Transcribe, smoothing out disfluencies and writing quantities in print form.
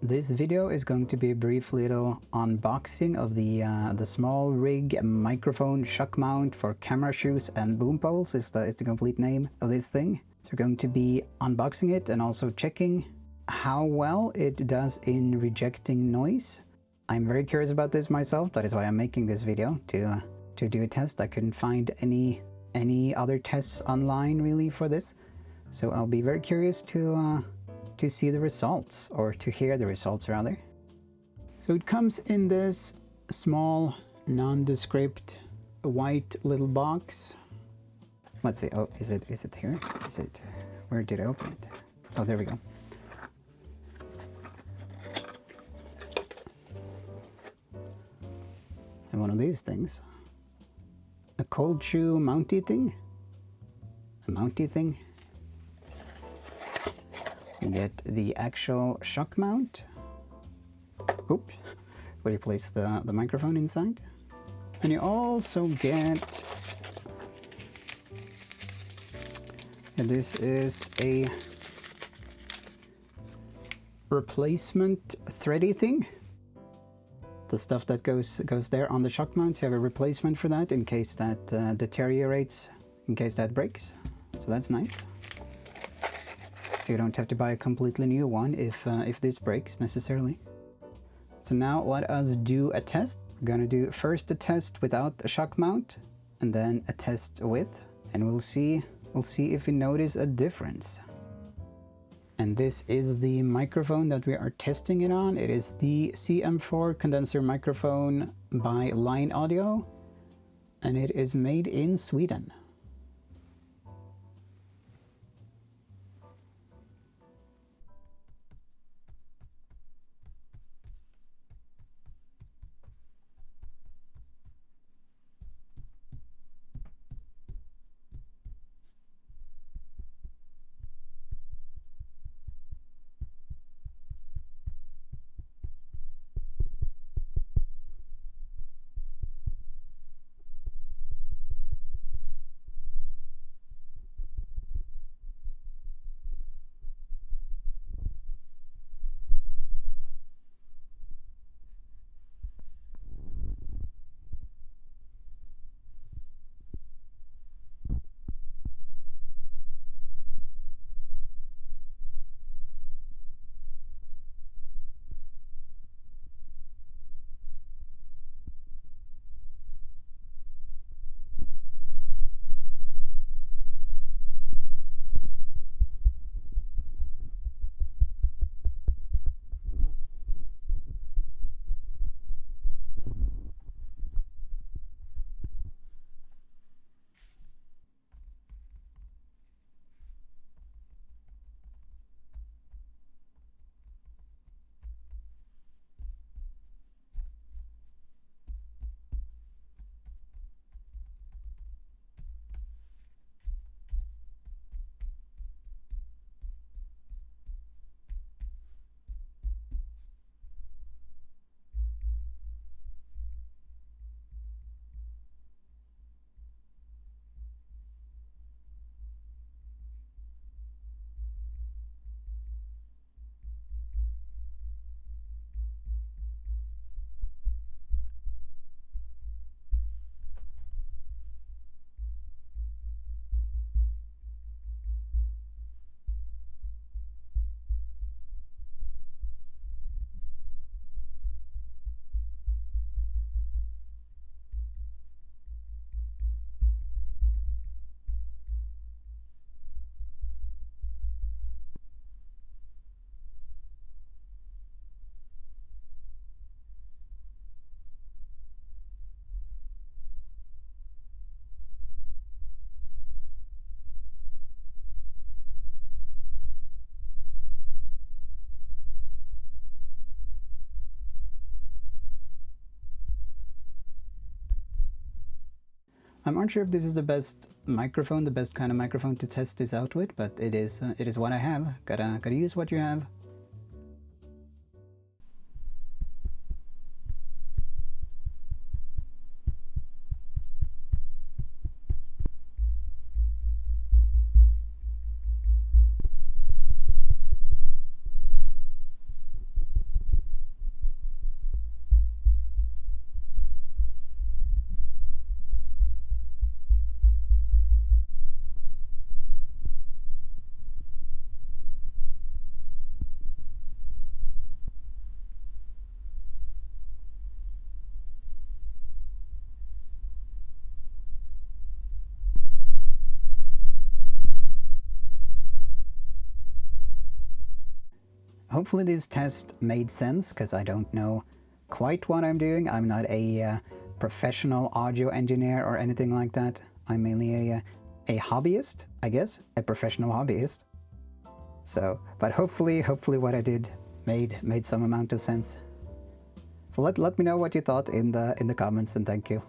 This video is going to be a brief little unboxing of the SmallRig microphone Shockmount for camera shoes and Boompoles is the complete name of this thing. So we're going to be unboxing it and also checking how well it does in rejecting noise. I'm very curious about this myself. That is why I'm making this video, to do a test. I couldn't find any other tests online really for this, so I'll be very curious to see the results, or to hear the results rather. So it comes in this small nondescript white little box. Let's see. Oh, is it here? Is it, where did I open it? Oh, there we go. And one of these things, a cold shoe mounty thing, a mounty thing. You get the actual shock mount. Oops, where you place the microphone inside. And you also get, and this is a replacement thready thing. The stuff that goes there on the shock mount, you have a replacement for that in case that deteriorates, in case that breaks. So that's nice. So you don't have to buy a completely new one if this breaks necessarily. So now let us do a test. We're gonna do first a test without a shock mount, and then a test with, and we'll see if we notice a difference. And this is the microphone that we are testing it on. It is the CM4 condenser microphone by Line Audio, and it is made in Sweden. I'm unsure if this is the best microphone, the best kind of microphone to test this out with, but it is what I have. Gotta use what you have. hopefully this test made sense, because I don't know quite what I'm doing. I'm not a professional audio engineer or anything like that. I'm mainly a hobbyist, I guess, a professional hobbyist. So, but hopefully what I did made some amount of sense. So let me know what you thought in the comments, and thank you.